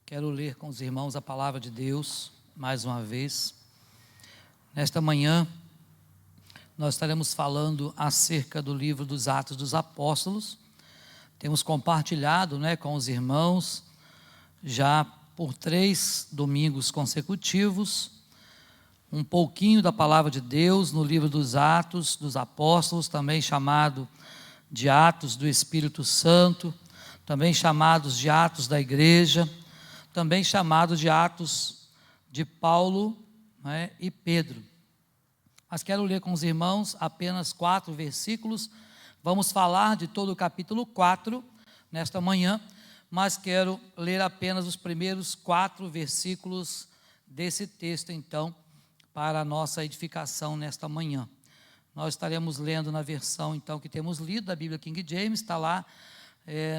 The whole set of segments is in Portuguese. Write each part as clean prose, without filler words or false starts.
Quero ler com os irmãos a palavra de Deus, mais uma vez. Nesta manhã, nós estaremos falando acerca do livro dos Atos dos Apóstolos. Temos compartilhado, com os irmãos, já por 3 domingos consecutivos, um pouquinho da palavra de Deus no livro dos Atos dos Apóstolos, também chamado de Atos do Espírito Santo, também chamados de Atos da Igreja, também chamado de Atos de Paulo, e Pedro. Mas quero ler com os irmãos apenas 4 versículos. Vamos falar de todo o capítulo 4 nesta manhã, mas quero ler apenas os primeiros 4 versículos desse texto, então, para a nossa edificação nesta manhã. Nós estaremos lendo na versão, então, que temos lido, da Bíblia King James, está lá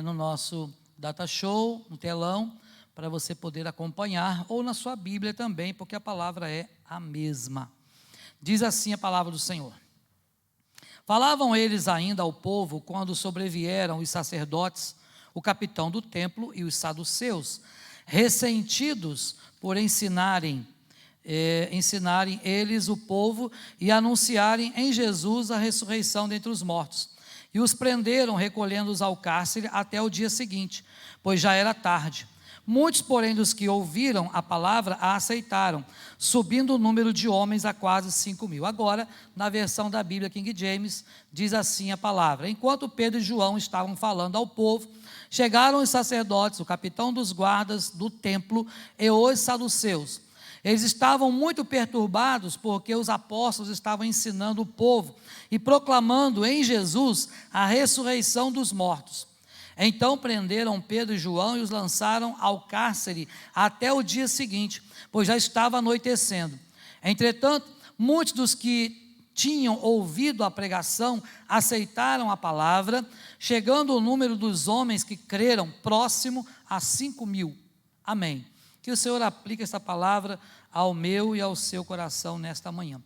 no nosso data show, no telão, para você poder acompanhar, ou na sua Bíblia também, porque a palavra é a mesma. Diz assim a palavra do Senhor: Falavam eles ainda ao povo quando sobrevieram os sacerdotes, o capitão do templo e os saduceus, ressentidos por ensinarem eles o povo e anunciarem em Jesus a ressurreição dentre os mortos. E os prenderam, recolhendo-os ao cárcere até o dia seguinte, pois já era tarde. Muitos, porém, dos que ouviram a palavra a aceitaram, subindo o número de homens a quase 5.000. Agora, na versão da Bíblia King James, diz assim a palavra: Enquanto Pedro e João estavam falando ao povo, chegaram os sacerdotes, o capitão dos guardas do templo e os saduceus. Eles estavam muito perturbados porque os apóstolos estavam ensinando o povo e proclamando em Jesus a ressurreição dos mortos. Então prenderam Pedro e João e os lançaram ao cárcere até o dia seguinte, pois já estava anoitecendo. Entretanto, muitos dos que tinham ouvido a pregação aceitaram a palavra, chegando o número dos homens que creram próximo a 5.000. Amém. Que o Senhor aplique essa palavra ao meu e ao seu coração nesta manhã.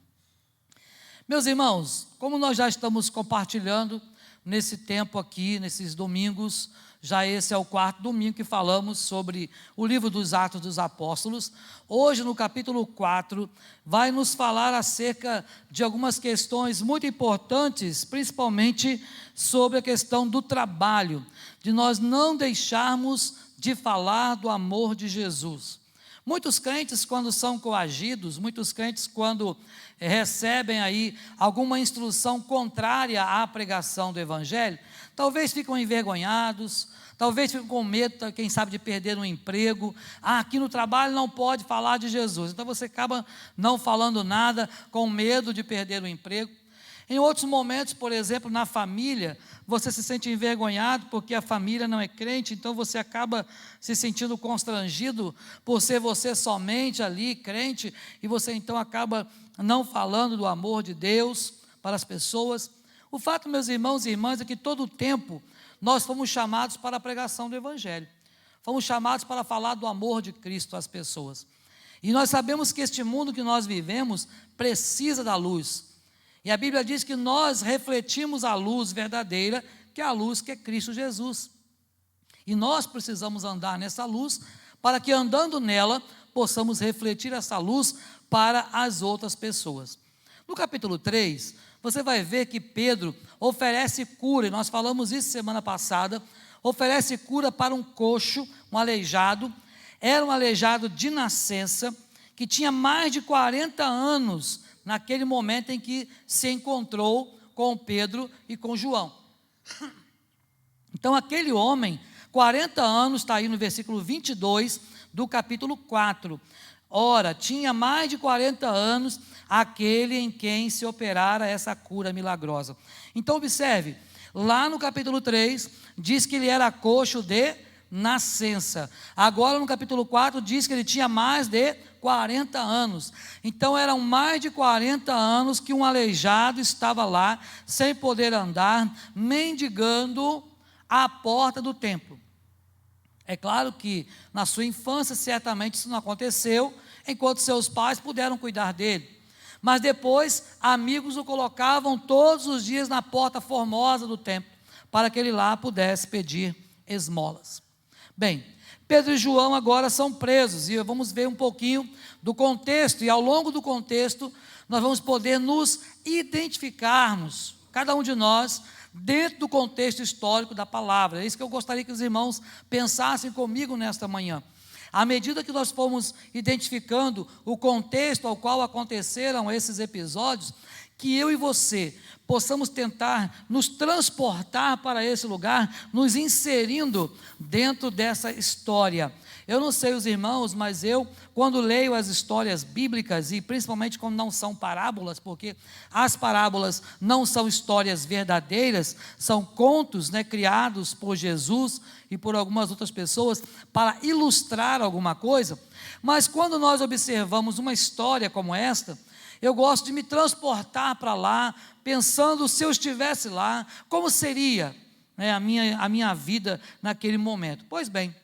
Meus irmãos, como nós já estamos compartilhando nesse tempo aqui, nesses domingos, já esse é o 4º domingo que falamos sobre o livro dos Atos dos Apóstolos. Hoje, no capítulo 4, vai nos falar acerca de algumas questões muito importantes, principalmente sobre a questão do trabalho, de nós não deixarmos de falar do amor de Jesus. Muitos crentes, quando são coagidos, muitos crentes, quando recebem aí alguma instrução contrária à pregação do Evangelho, talvez ficam envergonhados, talvez ficam com medo, quem sabe, de perder um emprego. Aqui no trabalho não pode falar de Jesus, então você acaba não falando nada, com medo de perder o emprego. Em outros momentos, por exemplo, na família, você se sente envergonhado porque a família não é crente, então você acaba se sentindo constrangido por ser você somente ali crente, e você então acaba não falando do amor de Deus para as pessoas. O fato, meus irmãos e irmãs, é que todo o tempo nós fomos chamados para a pregação do Evangelho, fomos chamados para falar do amor de Cristo às pessoas, e nós sabemos que este mundo que nós vivemos precisa da luz. E a Bíblia diz que nós refletimos a luz verdadeira, que é a luz que é Cristo Jesus. E nós precisamos andar nessa luz, para que andando nela, possamos refletir essa luz para as outras pessoas. No capítulo 3, você vai ver que Pedro oferece cura, e nós falamos isso semana passada, oferece cura para um coxo, um aleijado. Era um aleijado de nascença, que tinha mais de 40 anos, naquele momento em que se encontrou com Pedro e com João. Então aquele homem, 40 anos, está aí no versículo 22 do capítulo 4. Ora, tinha mais de 40 anos aquele em quem se operara essa cura milagrosa. Então observe, lá no capítulo 3, diz que ele era coxo de nascença. Agora no capítulo 4 diz que ele tinha mais de 40 anos. Então eram mais de 40 anos que um aleijado estava lá, sem poder andar, mendigando à porta do templo. É claro que na sua infância certamente isso não aconteceu, enquanto seus pais puderam cuidar dele. Mas depois amigos o colocavam todos os dias na porta formosa do templo, para que ele lá pudesse pedir esmolas. Bem, Pedro e João agora são presos, e vamos ver um pouquinho do contexto, e ao longo do contexto, nós vamos poder nos identificarmos, cada um de nós, dentro do contexto histórico da palavra. É isso que eu gostaria que os irmãos pensassem comigo nesta manhã. À medida que nós formos identificando o contexto ao qual aconteceram esses episódios, que eu e você possamos tentar nos transportar para esse lugar, nos inserindo dentro dessa história. Eu não sei os irmãos, mas eu, quando leio as histórias bíblicas, e principalmente quando não são parábolas, porque as parábolas não são histórias verdadeiras, são contos, criados por Jesus e por algumas outras pessoas para ilustrar alguma coisa, mas quando nós observamos uma história como esta, eu gosto de me transportar para lá, pensando se eu estivesse lá, como seria a minha vida naquele momento. Pois bem,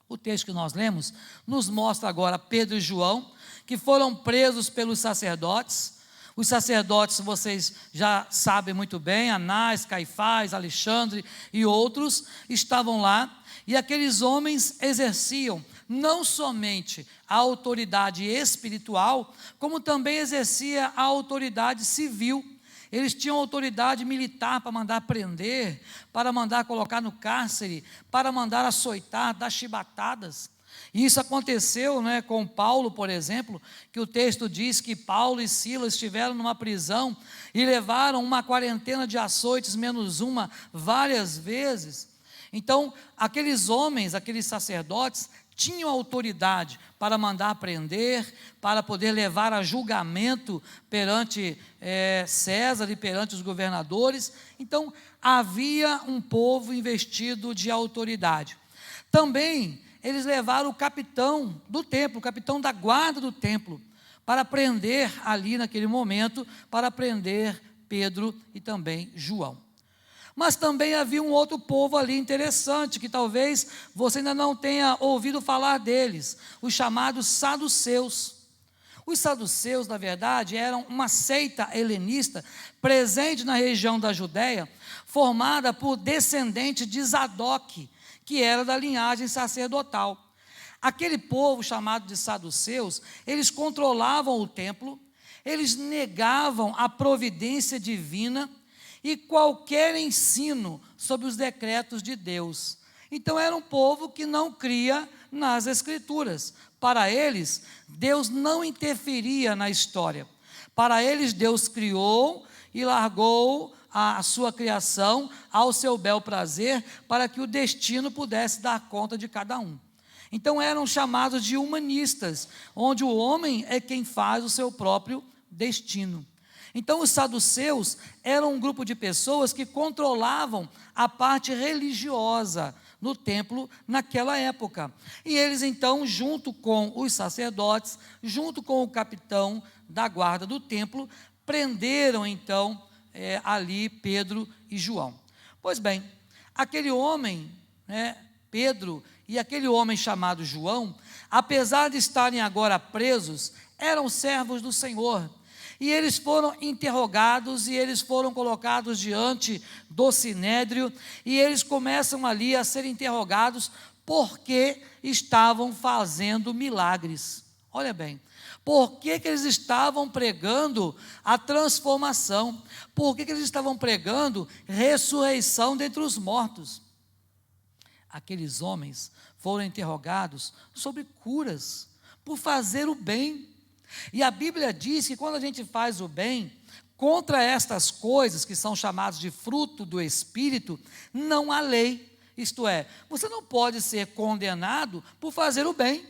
o texto que nós lemos nos mostra agora Pedro e João, que foram presos pelos sacerdotes. Os sacerdotes, vocês já sabem muito bem, Anás, Caifás, Alexandre e outros estavam lá, e aqueles homens exerciam não somente a autoridade espiritual, como também exercia a autoridade civil. Eles tinham autoridade militar para mandar prender, para mandar colocar no cárcere, para mandar açoitar, dar chibatadas. E isso aconteceu com Paulo, por exemplo, que o texto diz que Paulo e Silas estiveram numa prisão e levaram uma quarentena de açoites, menos uma, várias vezes. Então, aqueles homens, aqueles sacerdotes, tinham autoridade para mandar prender, para poder levar a julgamento perante César e perante os governadores. Então, havia um povo investido de autoridade. Também, eles levaram o capitão do templo, o capitão da guarda do templo, para prender ali naquele momento, para prender Pedro e também João. Mas também havia um outro povo ali interessante, que talvez você ainda não tenha ouvido falar deles, os chamados saduceus. Os saduceus, na verdade, eram uma seita helenista presente na região da Judéia, formada por descendentes de Zadok, que era da linhagem sacerdotal. Aquele povo chamado de saduceus, eles controlavam o templo, eles negavam a providência divina e qualquer ensino sobre os decretos de Deus. Então era um povo que não cria nas Escrituras. Para eles, Deus não interferia na história. Para eles, Deus criou e largou a sua criação ao seu bel prazer, para que o destino pudesse dar conta de cada um. Então eram chamados de humanistas, onde o homem é quem faz o seu próprio destino. Então os saduceus eram um grupo de pessoas que controlavam a parte religiosa no templo naquela época. E eles então, junto com os sacerdotes, junto com o capitão da guarda do templo, prenderam então ali Pedro e João. Pois bem, aquele homem, Pedro, e aquele homem chamado João, apesar de estarem agora presos, eram servos do Senhor. E eles foram interrogados e eles foram colocados diante do sinédrio e eles começam ali a ser interrogados porque estavam fazendo milagres. Olha bem, por que eles estavam pregando a transformação? Por que eles estavam pregando ressurreição dentre os mortos? Aqueles homens foram interrogados sobre curas, por fazer o bem. E a Bíblia diz que quando a gente faz o bem, contra estas coisas que são chamadas de fruto do Espírito, não há lei. Isto é, você não pode ser condenado por fazer o bem.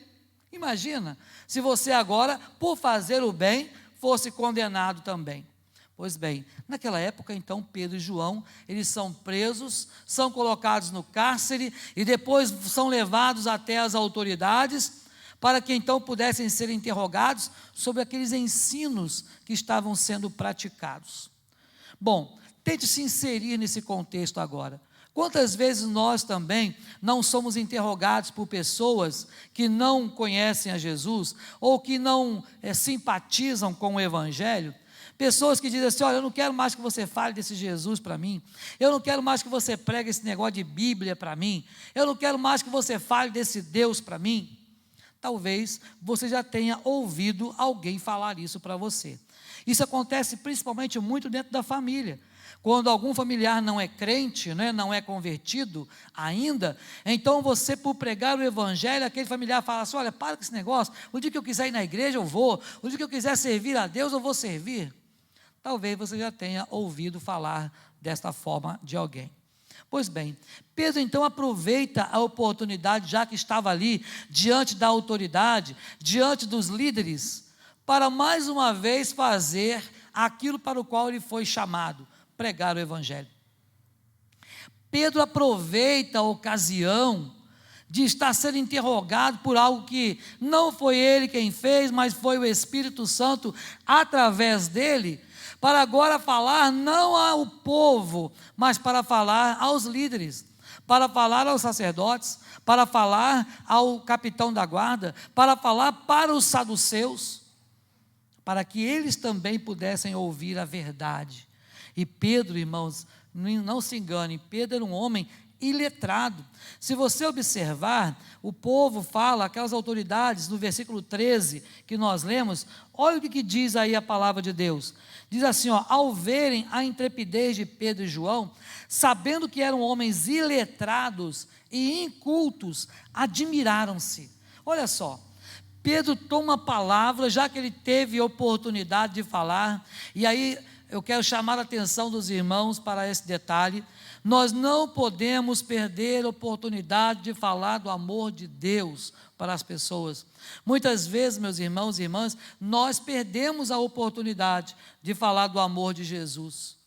Imagina, se você agora, por fazer o bem, fosse condenado também. Pois bem, naquela época, então, Pedro e João, eles são presos, são colocados no cárcere e depois são levados até as autoridades, para que então pudessem ser interrogados sobre aqueles ensinos que estavam sendo praticados. Bom, tente se inserir nesse contexto agora. Quantas vezes nós também não somos interrogados por pessoas que não conhecem a Jesus ou que não simpatizam com o Evangelho, Pessoas que dizem assim: olha, eu não quero mais que você fale desse Jesus para mim, eu não quero mais que você pregue esse negócio de Bíblia para mim, eu não quero mais que você fale desse Deus para mim. Talvez você já tenha ouvido alguém falar isso para você. Isso acontece principalmente muito dentro da família. Quando algum familiar não é crente, né, não é convertido ainda, então você, por pregar o evangelho, aquele familiar fala assim: olha, para com esse negócio, o dia que eu quiser ir na igreja eu vou, o dia que eu quiser servir a Deus eu vou servir. Talvez você já tenha ouvido falar desta forma de alguém. Pois bem, Pedro então aproveita a oportunidade, já que estava ali, diante da autoridade, diante dos líderes, para mais uma vez fazer aquilo para o qual ele foi chamado: pregar o evangelho. Pedro aproveita a ocasião de estar sendo interrogado por algo que não foi ele quem fez, mas foi o Espírito Santo através dele, para agora falar não ao povo, mas para falar aos líderes, para falar aos sacerdotes, para falar ao capitão da guarda, para falar para os saduceus, para que eles também pudessem ouvir a verdade. E Pedro, irmãos, não se engane, Pedro era um homem iletrado. Se você observar, o povo fala, aquelas autoridades, no versículo 13 que nós lemos, olha o que diz aí a palavra de Deus. Diz assim, ó: ao verem a intrepidez de Pedro e João, sabendo que eram homens iletrados e incultos, admiraram-se. Olha só, Pedro toma a palavra, já que ele teve oportunidade de falar, e aí eu quero chamar a atenção dos irmãos para esse detalhe: nós não podemos perder a oportunidade de falar do amor de Deus para as pessoas. Muitas vezes, meus irmãos e irmãs, nós perdemos a oportunidade de falar do amor de Jesus.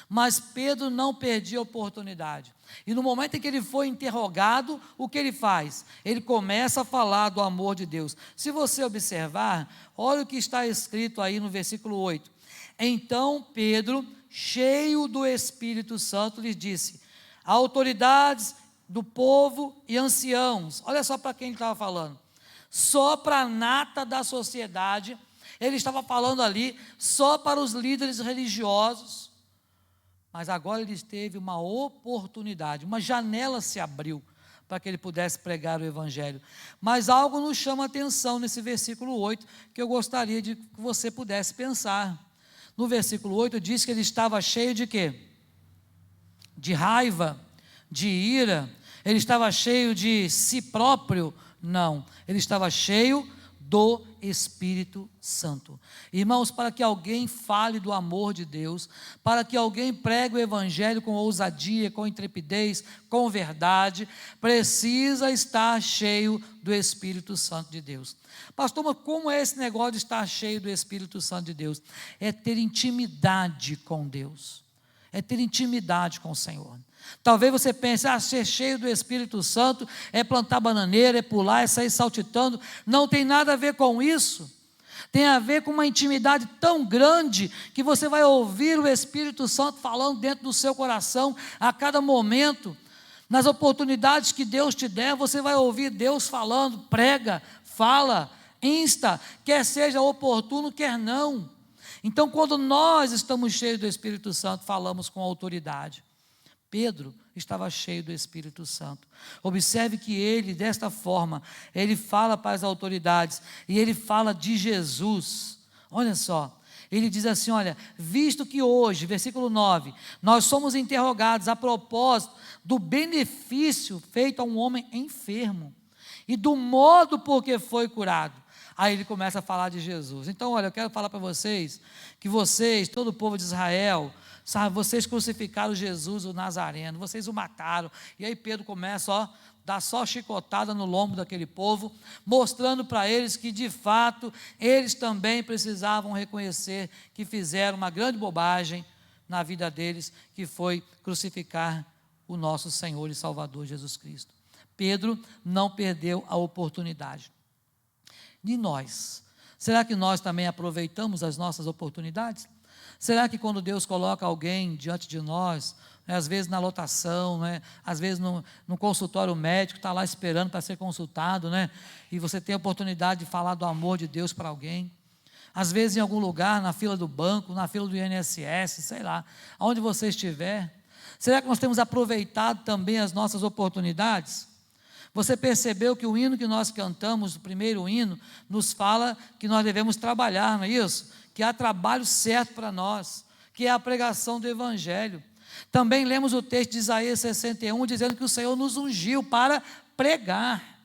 Mas Pedro não perdia a oportunidade. E no momento em que ele foi interrogado, o que ele faz? Ele começa a falar do amor de Deus. Se você observar, olha o que está escrito aí no versículo 8. Então Pedro, cheio do Espírito Santo, lhes disse: autoridades do povo e anciãos. Olha só para quem ele estava falando. Só para a nata da sociedade. Ele estava falando ali só para os líderes religiosos. Mas agora ele teve uma oportunidade, uma janela se abriu para que ele pudesse pregar o evangelho. Mas algo nos chama a atenção nesse versículo 8, que eu gostaria de que você pudesse pensar. No versículo 8 diz que ele estava cheio de quê? De raiva, de ira. Ele estava cheio de si próprio? Não, ele estava cheio do Espírito Santo. Irmãos, para que alguém fale do amor de Deus, para que alguém pregue o evangelho com ousadia, com intrepidez, com verdade, precisa estar cheio do Espírito Santo de Deus. Pastor, mas como é esse negócio de estar cheio do Espírito Santo de Deus? É ter intimidade com Deus, é ter intimidade com o Senhor. Talvez você pense: ser cheio do Espírito Santo é plantar bananeira, é pular, é sair saltitando. Não tem nada a ver com isso. Tem a ver com uma intimidade tão grande que você vai ouvir o Espírito Santo falando dentro do seu coração a cada momento. Nas oportunidades que Deus te der, você vai ouvir Deus falando. Prega, fala, insta, quer seja oportuno, quer não. Então, quando nós estamos cheios do Espírito Santo, falamos com autoridade. Pedro estava cheio do Espírito Santo. Observe que ele, desta forma, ele fala para as autoridades, e ele fala de Jesus. Olha só, ele diz assim: olha, visto que hoje, versículo 9, nós somos interrogados a propósito do benefício feito a um homem enfermo, e do modo por que foi curado. Aí ele começa a falar de Jesus. Então, olha, eu quero falar para vocês, que vocês, todo o povo de Israel, sabe, vocês crucificaram Jesus, o Nazareno, vocês o mataram. E aí Pedro começa, ó, dar só chicotada no lombo daquele povo, mostrando para eles que de fato eles também precisavam reconhecer que fizeram uma grande bobagem na vida deles, que foi crucificar o nosso Senhor e Salvador Jesus Cristo. Pedro não perdeu a oportunidade. E nós? Será que nós também aproveitamos as nossas oportunidades? Será que quando Deus coloca alguém diante de nós, às vezes na lotação, às vezes no consultório médico, está lá esperando para ser consultado, e você tem a oportunidade de falar do amor de Deus para alguém? às vezes em algum lugar, na fila do banco, na fila do INSS, sei lá, aonde você estiver. Será que nós temos aproveitado também as nossas oportunidades? Você percebeu que o hino que nós cantamos, o primeiro hino, nos fala que nós devemos trabalhar, não é isso? Que há trabalho certo para nós, que é a pregação do Evangelho. Também lemos o texto de Isaías 61, dizendo que o Senhor nos ungiu para pregar.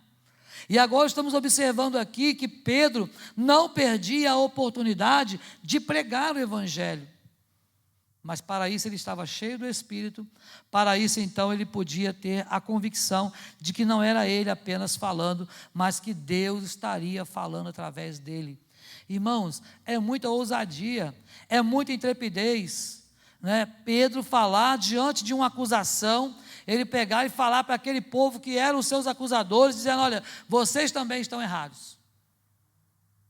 E agora estamos observando aqui que Pedro não perdia a oportunidade de pregar o Evangelho. Mas para isso ele estava cheio do Espírito, para isso então ele podia ter a convicção de que não era ele apenas falando, mas que Deus estaria falando através dele. Irmãos, é muita ousadia, é muita intrepidez, né? Pedro falar diante de uma acusação, ele pegar e falar para aquele povo que eram os seus acusadores, dizendo: olha, vocês também estão errados.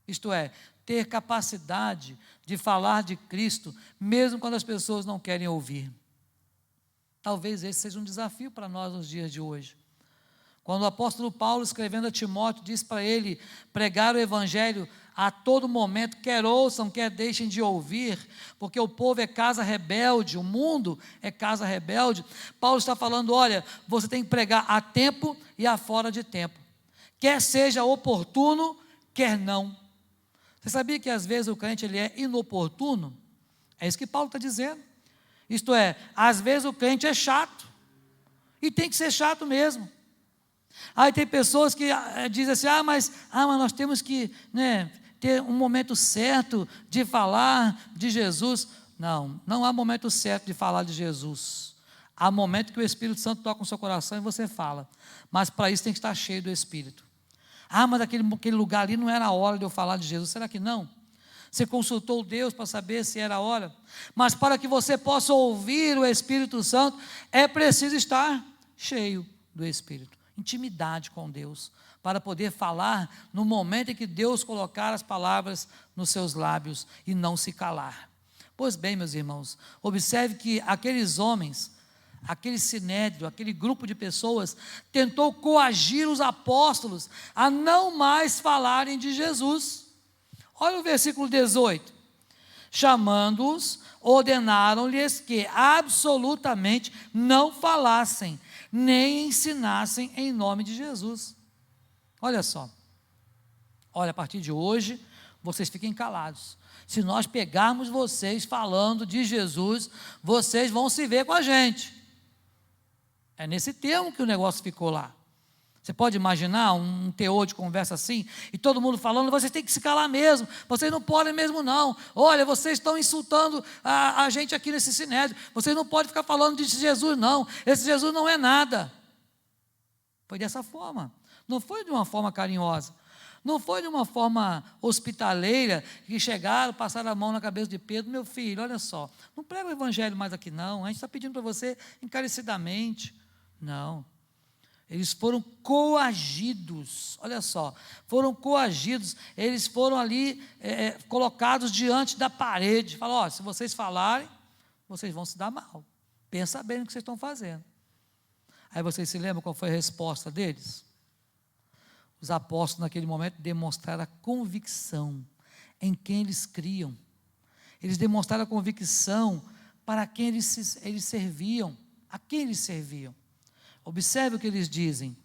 Isto é, ter capacidade de falar de Cristo, mesmo quando as pessoas não querem ouvir. Talvez esse seja um desafio para nós nos dias de hoje. Quando o apóstolo Paulo, escrevendo a Timóteo, diz para ele pregar o Evangelho a todo momento, quer ouçam, quer deixem de ouvir, porque o povo é casa rebelde, o mundo é casa rebelde. Paulo está falando: olha, você tem que pregar a tempo e a fora de tempo, quer seja oportuno, quer não. Você sabia que às vezes o crente ele é inoportuno? É isso que Paulo está dizendo. Isto é, às vezes o crente é chato, e tem que ser chato mesmo. Aí tem pessoas que dizem assim: mas nós temos que, né, ter um momento certo de falar de Jesus. Não há momento certo de falar de Jesus. Há momento que o Espírito Santo toca no seu coração e você fala, mas para isso tem que estar cheio do Espírito. Mas aquele lugar ali não era a hora de eu falar de Jesus. Será que não? Você consultou Deus para saber se era a hora? Mas para que você possa ouvir o Espírito Santo, é preciso estar cheio do Espírito. Intimidade com Deus, para poder falar no momento em que Deus colocar as palavras nos seus lábios e não se calar. Pois bem, meus irmãos, observe que aqueles homens, aquele sinédrio, aquele grupo de pessoas, tentou coagir os apóstolos a não mais falarem de Jesus. Olha o versículo 18. Chamando-os, ordenaram-lhes que absolutamente não falassem, nem ensinassem em nome de Jesus. Olha só. Olha, a partir de hoje, vocês fiquem calados. Se nós pegarmos vocês falando de Jesus, vocês vão se ver com a gente. É nesse termo que o negócio ficou lá. Você pode imaginar um teor de conversa assim, e todo mundo falando: vocês têm que se calar mesmo, vocês não podem mesmo não, olha, vocês estão insultando a gente aqui nesse sinédrio, vocês não podem ficar falando de Jesus não, esse Jesus não é nada. Foi dessa forma, não foi de uma forma carinhosa, não foi de uma forma hospitaleira, que chegaram, passaram a mão na cabeça de Pedro: meu filho, olha só, não prega o Evangelho mais aqui não, a gente está pedindo para você encarecidamente. Não. Eles foram coagidos, olha só, foram coagidos, eles foram ali colocados diante da parede, falaram: se vocês falarem, vocês vão se dar mal, pensa bem no que vocês estão fazendo. Aí vocês se lembram qual foi a resposta deles? Os apóstolos naquele momento demonstraram a convicção em quem eles criam, eles demonstraram a convicção para quem eles serviam, a quem eles serviam. Observe o que eles dizem.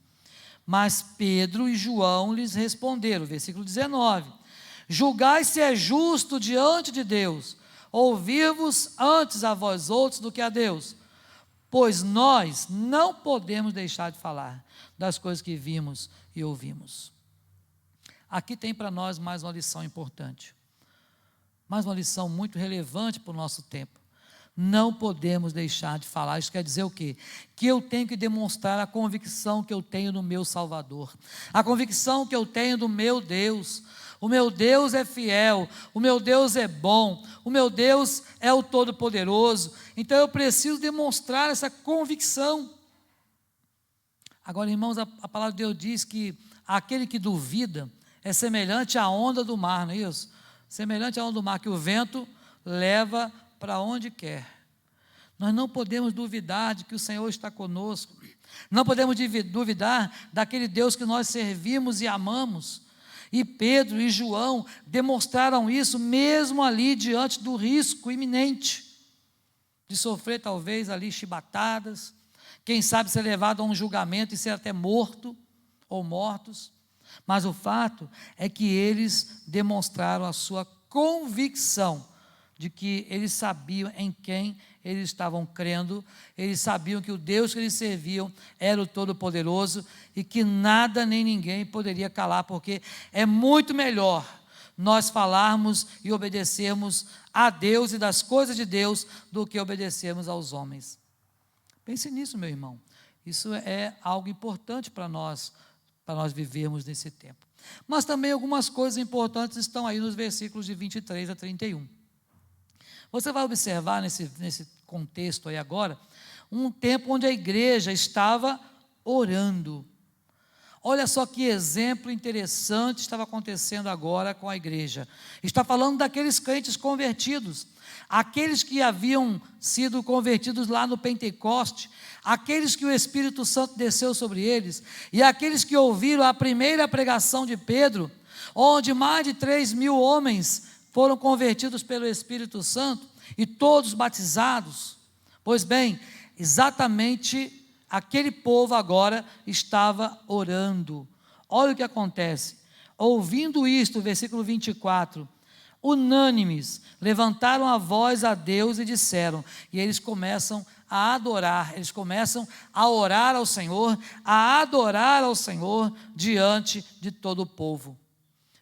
Mas Pedro e João lhes responderam, versículo 19: julgai se é justo diante de Deus, ouvir-vos antes a vós outros do que a Deus, pois nós não podemos deixar de falar das coisas que vimos e ouvimos. Aqui tem para nós mais uma lição importante, mais uma lição muito relevante para o nosso tempo. Não podemos deixar de falar. Isso quer dizer o quê? Que eu tenho que demonstrar a convicção que eu tenho no meu Salvador, a convicção que eu tenho do meu Deus. O meu Deus é fiel, o meu Deus é bom, o meu Deus é o Todo-Poderoso. Então eu preciso demonstrar essa convicção. Agora, irmãos, a palavra de Deus diz que aquele que duvida é semelhante à onda do mar, não é isso? Semelhante à onda do mar, que o vento leva para onde quer. Nós não podemos duvidar de que o Senhor está conosco, não podemos duvidar daquele Deus que nós servimos e amamos. E Pedro e João demonstraram isso mesmo ali diante do risco iminente de sofrer talvez ali chibatadas, quem sabe ser levado a um julgamento e ser até morto ou mortos. Mas o fato é que eles demonstraram a sua convicção de que eles sabiam em quem eles estavam crendo, eles sabiam que o Deus que eles serviam era o Todo-Poderoso e que nada nem ninguém poderia calar, porque é muito melhor nós falarmos e obedecermos a Deus e das coisas de Deus do que obedecermos aos homens. Pense nisso, meu irmão. Isso é algo importante para nós vivermos nesse tempo. Mas também algumas coisas importantes estão aí nos versículos de 23 a 31. Você vai observar nesse contexto aí agora, um tempo onde a igreja estava orando. Olha só que exemplo interessante estava acontecendo agora com a igreja. Está falando daqueles crentes convertidos, aqueles que haviam sido convertidos lá no Pentecoste, aqueles que o Espírito Santo desceu sobre eles, e aqueles que ouviram a primeira pregação de Pedro, onde mais de 3.000 homens foram convertidos pelo Espírito Santo, e todos batizados. Pois bem, exatamente aquele povo agora estava orando. Olha o que acontece. Ouvindo isto, versículo 24, unânimes, levantaram a voz a Deus e disseram, e eles começam a adorar, eles começam a orar ao Senhor, a adorar ao Senhor diante de todo o povo.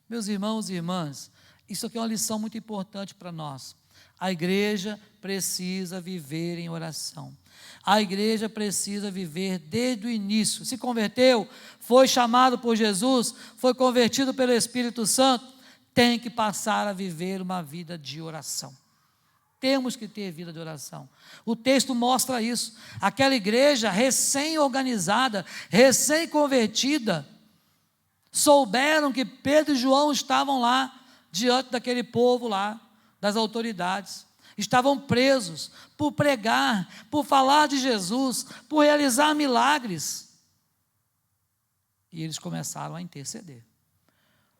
Meus irmãos e irmãs, isso aqui é uma lição muito importante para nós. A igreja precisa viver em oração. A igreja precisa viver desde o início. Se converteu, foi chamado por Jesus, foi convertido pelo Espírito Santo, tem que passar a viver uma vida de oração. Temos que ter vida de oração. O texto mostra isso. Aquela igreja recém-organizada, recém-convertida, souberam que Pedro e João estavam lá, diante daquele povo lá, das autoridades, estavam presos por pregar, por falar de Jesus, por realizar milagres, e eles começaram a interceder.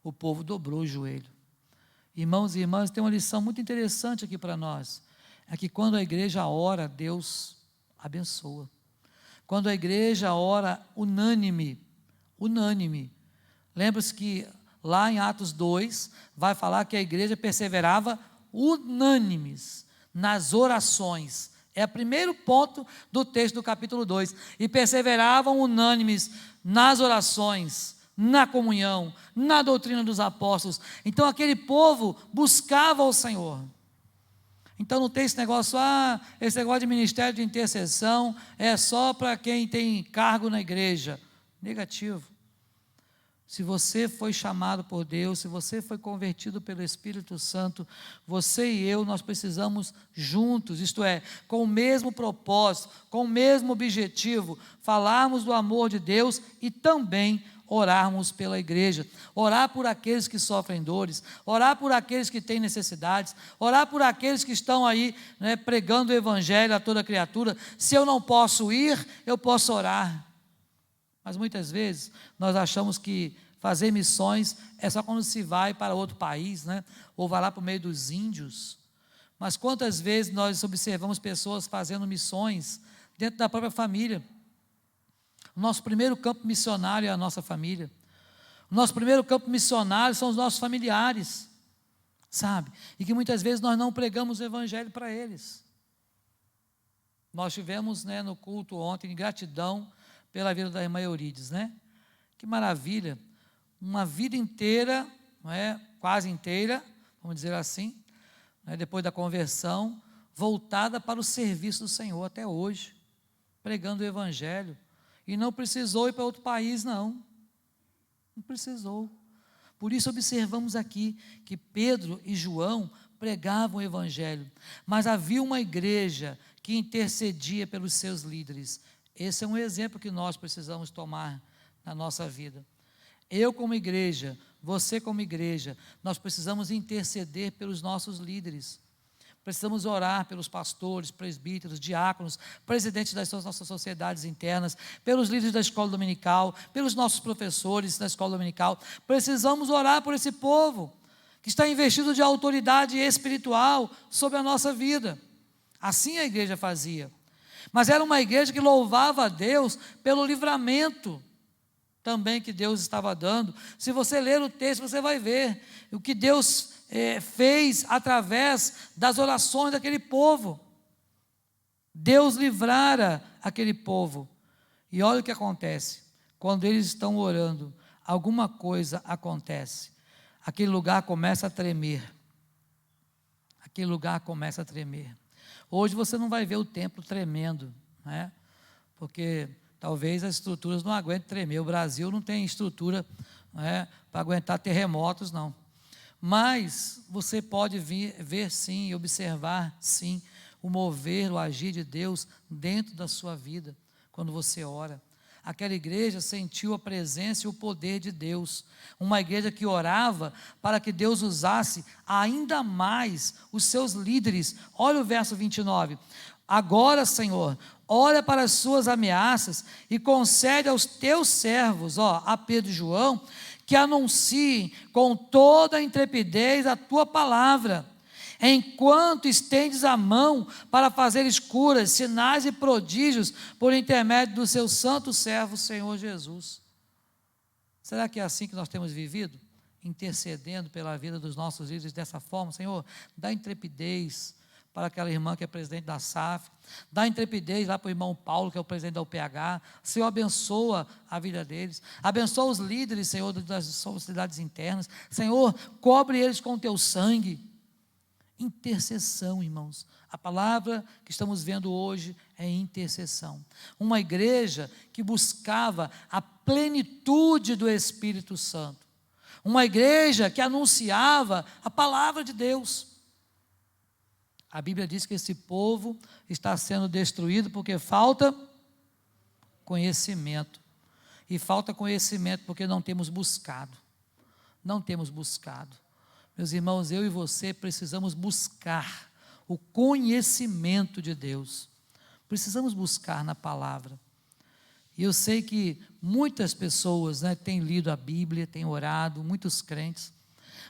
O povo dobrou o joelho. Irmãos e irmãs, tem uma lição muito interessante aqui para nós, é que quando a igreja ora, Deus abençoa. Quando a igreja ora unânime, lembra-se que lá em Atos 2, vai falar que a igreja perseverava unânimes nas orações. É o primeiro ponto do texto do capítulo 2. E perseveravam unânimes nas orações, na comunhão, na doutrina dos apóstolos. Então aquele povo buscava o Senhor. Então não tem esse negócio, esse negócio de ministério de intercessão é só para quem tem cargo na igreja. Negativo. Se você foi chamado por Deus, se você foi convertido pelo Espírito Santo, você e eu, nós precisamos juntos, isto é, com o mesmo propósito, com o mesmo objetivo, falarmos do amor de Deus e também orarmos pela igreja, orar por aqueles que sofrem dores, orar por aqueles que têm necessidades, orar por aqueles que estão aí, né, pregando o evangelho a toda criatura. Se eu não posso ir, eu posso orar. Mas muitas vezes nós achamos que fazer missões é só quando se vai para outro país, né? Ou vai lá para o meio dos índios. Mas quantas vezes nós observamos pessoas fazendo missões dentro da própria família? O nosso primeiro campo missionário é a nossa família. O nosso primeiro campo missionário são os nossos familiares, sabe? E que muitas vezes nós não pregamos o evangelho para eles. Nós tivemos, né, no culto ontem, gratidão pela vida da irmã Eurides, né? Que maravilha, uma vida inteira, não é? Quase inteira, vamos dizer assim, né? Depois da conversão, voltada para o serviço do Senhor até hoje, pregando o evangelho, e não precisou ir para outro país, não precisou. Por isso observamos aqui que Pedro e João pregavam o evangelho, mas havia uma igreja que intercedia pelos seus líderes. Esse é um exemplo que nós precisamos tomar na nossa vida. Eu como igreja, você como igreja, nós precisamos interceder pelos nossos líderes. Precisamos orar pelos pastores, presbíteros, diáconos, presidentes das nossas sociedades internas, pelos líderes da escola dominical, pelos nossos professores da escola dominical. Precisamos orar por esse povo que está investido de autoridade espiritual sobre a nossa vida. Assim a igreja fazia. Mas era uma igreja que louvava a Deus pelo livramento também que Deus estava dando. Se você ler o texto, você vai ver o que Deus fez através das orações daquele povo. Deus livrara aquele povo. E olha o que acontece. Quando eles estão orando, alguma coisa acontece. Aquele lugar começa a tremer. Aquele lugar começa a tremer. Hoje você não vai ver o templo tremendo, né? Porque talvez as estruturas não aguentem tremer. O Brasil não tem estrutura, né, para aguentar terremotos, não. Mas você pode ver sim, observar sim, o mover, o agir de Deus dentro da sua vida, quando você ora. Aquela igreja sentiu a presença e o poder de Deus. Uma igreja que orava para que Deus usasse ainda mais os seus líderes. Olha o verso 29. Agora, Senhor, olha para as suas ameaças e concede aos teus servos, a Pedro e João, que anunciem com toda a intrepidez a tua palavra, enquanto estendes a mão para fazeres curas, sinais e prodígios por intermédio do seu santo servo, Senhor Jesus. Será que é assim que nós temos vivido? Intercedendo pela vida dos nossos líderes dessa forma? Senhor, dá intrepidez para aquela irmã que é presidente da SAF, dá intrepidez lá para o irmão Paulo, que é o presidente da UPH. Senhor, abençoa a vida deles, abençoa os líderes, Senhor, das sociedades internas. Senhor, cobre eles com o teu sangue. Intercessão, irmãos. A palavra que estamos vendo hoje é intercessão. Uma igreja que buscava a plenitude do Espírito Santo. Uma igreja que anunciava a palavra de Deus. A Bíblia diz que esse povo está sendo destruído porque falta conhecimento. E falta conhecimento porque não temos buscado. Não temos buscado. Meus irmãos, eu e você precisamos buscar o conhecimento de Deus. Precisamos buscar na palavra. E eu sei que muitas pessoas, né, têm lido a Bíblia, têm orado, muitos crentes,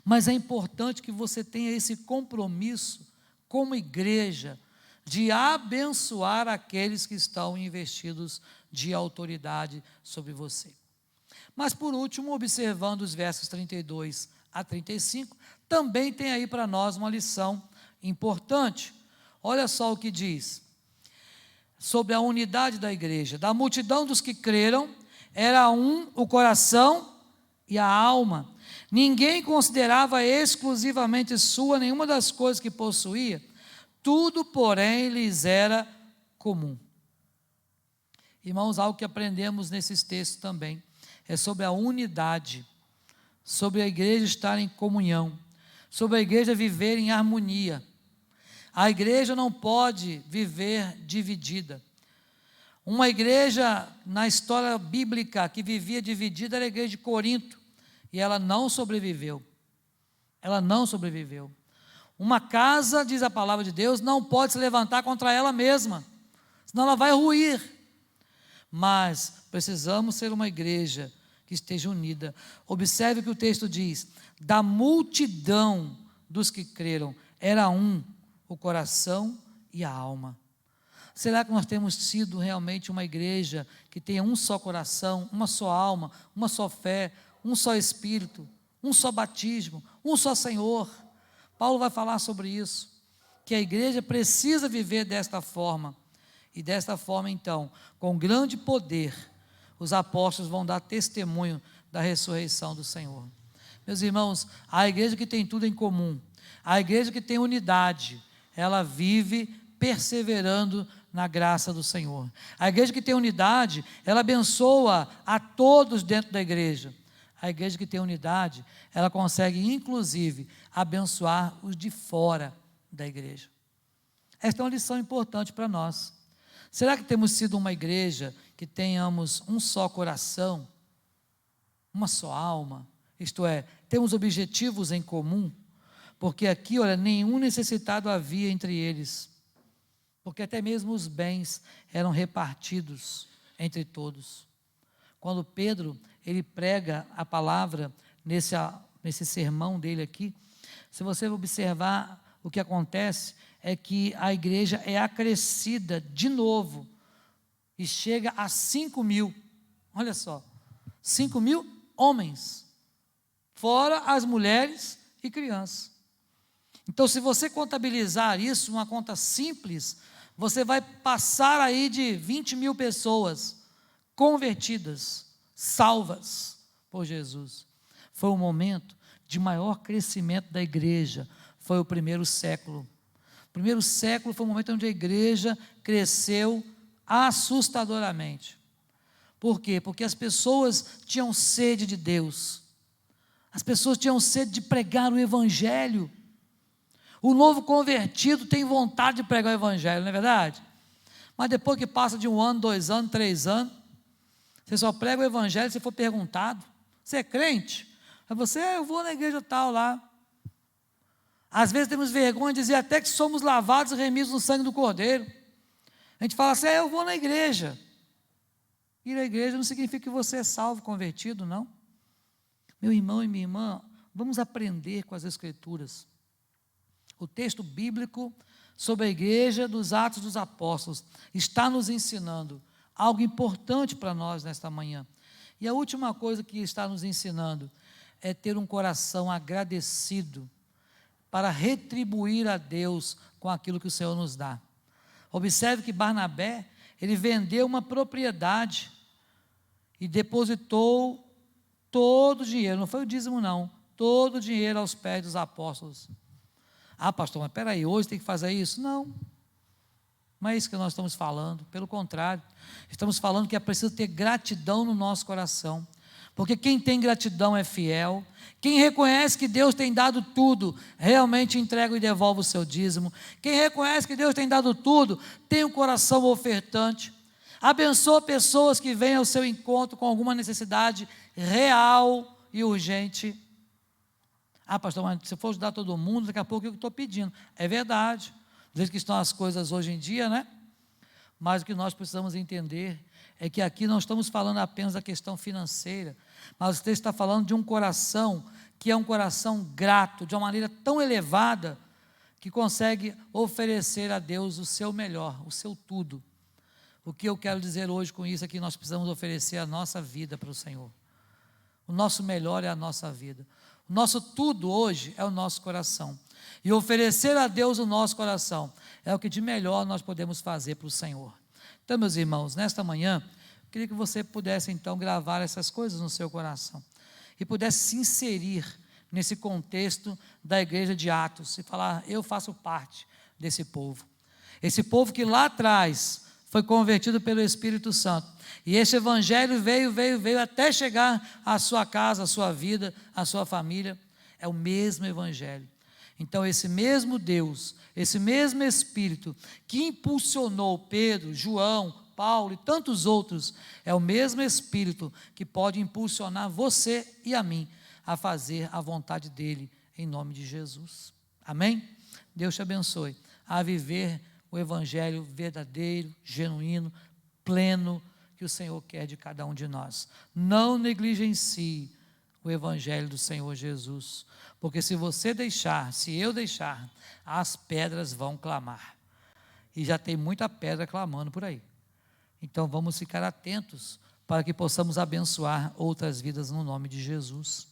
mas é importante que você tenha esse compromisso como igreja de abençoar aqueles que estão investidos de autoridade sobre você. Mas por último, observando os versos 32 a 35, também tem aí para nós uma lição importante. Olha só o que diz sobre a unidade da igreja. Da multidão dos que creram, era um o coração e a alma. Ninguém considerava exclusivamente sua nenhuma das coisas que possuía. Tudo, porém, lhes era comum. Irmãos, algo que aprendemos nesses textos também é sobre a unidade, sobre a igreja estar em comunhão, sobre a igreja viver em harmonia. A igreja não pode viver dividida. Uma igreja na história bíblica que vivia dividida era a igreja de Corinto, e ela não sobreviveu. Ela não sobreviveu. Uma casa, diz a palavra de Deus, não pode se levantar contra ela mesma, senão ela vai ruir. Mas precisamos ser uma igreja que esteja unida. Observe o que o texto diz: da multidão dos que creram, era um o coração e a alma. Será que nós temos sido realmente uma igreja que tenha um só coração, uma só alma, uma só fé, um só Espírito, um só batismo, um só Senhor? Paulo vai falar sobre isso, que a igreja precisa viver desta forma. E desta forma, então, com grande poder, os apóstolos vão dar testemunho da ressurreição do Senhor. Meus irmãos, a igreja que tem tudo em comum, a igreja que tem unidade, ela vive perseverando na graça do Senhor. A igreja que tem unidade, ela abençoa a todos dentro da igreja. A igreja que tem unidade, ela consegue, inclusive, abençoar os de fora da igreja. Esta é uma lição importante para nós. Será que temos sido uma igreja que tenhamos um só coração, uma só alma? Isto é, temos objetivos em comum? porque aqui, olha, nenhum necessitado havia entre eles, porque até mesmo os bens eram repartidos entre todos. Quando Pedro, ele prega a palavra nesse sermão dele aqui, se você observar o que acontece, é que a igreja é acrescida de novo, e chega a 5.000, olha só, 5.000 homens, fora as mulheres e crianças. Então, se você contabilizar isso, uma conta simples, você vai passar aí de 20.000 pessoas convertidas, salvas por Jesus. Foi o momento de maior crescimento da igreja, foi o primeiro século. O primeiro século foi o momento onde a igreja cresceu assustadoramente. Por quê? Porque as pessoas tinham sede de Deus, as pessoas tinham sede de pregar o evangelho. O novo convertido tem vontade de pregar o evangelho, não é verdade? Mas depois que passa de 1 ano, 2 anos, 3 anos, você só prega o evangelho se for perguntado. Você é crente? Aí você, eu vou na igreja tal lá. Às vezes temos vergonha de dizer até que somos lavados e remidos no sangue do Cordeiro. A gente fala assim, eu vou na igreja. Ir à igreja não significa que você é salvo, convertido, não. Meu irmão e minha irmã, vamos aprender com as Escrituras. O texto bíblico sobre a igreja dos Atos dos Apóstolos está nos ensinando algo importante para nós nesta manhã. E a última coisa que está nos ensinando é ter um coração agradecido para retribuir a Deus com aquilo que o Senhor nos dá. Observe que Barnabé, ele vendeu uma propriedade e depositou todo o dinheiro, não foi o dízimo não, todo o dinheiro aos pés dos apóstolos. Ah, pastor, mas espera aí, hoje tem que fazer isso? Não é isso que nós estamos falando, pelo contrário, estamos falando que é preciso ter gratidão no nosso coração, porque quem tem gratidão é fiel, quem reconhece que Deus tem dado tudo, realmente entrega e devolve o seu dízimo, quem reconhece que Deus tem dado tudo, tem um coração ofertante, abençoa pessoas que vêm ao seu encontro com alguma necessidade real e urgente. Ah, pastor, mas se for ajudar todo mundo, daqui a pouco eu estou pedindo. É verdade, do jeito que estão as coisas hoje em dia, né? Mas o que nós precisamos entender é que aqui não estamos falando apenas da questão financeira, mas o texto está falando de um coração que é um coração grato, de uma maneira tão elevada, que consegue oferecer a Deus o seu melhor, o seu tudo. O que eu quero dizer hoje com isso é que nós precisamos oferecer a nossa vida para o Senhor. O nosso melhor é a nossa vida. O nosso tudo hoje é o nosso coração. E oferecer a Deus o nosso coração é o que de melhor nós podemos fazer para o Senhor. Então, meus irmãos, nesta manhã, eu queria que você pudesse então gravar essas coisas no seu coração e pudesse se inserir nesse contexto da igreja de Atos e falar, eu faço parte desse povo. Esse povo que lá atrás foi convertido pelo Espírito Santo. E esse evangelho veio até chegar à sua casa, à sua vida, à sua família. É o mesmo evangelho. Então, esse mesmo Deus, esse mesmo Espírito que impulsionou Pedro, João, Paulo e tantos outros, é o mesmo Espírito que pode impulsionar você e a mim a fazer a vontade dele, em nome de Jesus. Amém? Deus te abençoe a viver o evangelho verdadeiro, genuíno, pleno, que o Senhor quer de cada um de nós. Não negligencie o evangelho do Senhor Jesus, porque se você deixar, se eu deixar, as pedras vão clamar, e já tem muita pedra clamando por aí. Então vamos ficar atentos, para que possamos abençoar outras vidas no nome de Jesus.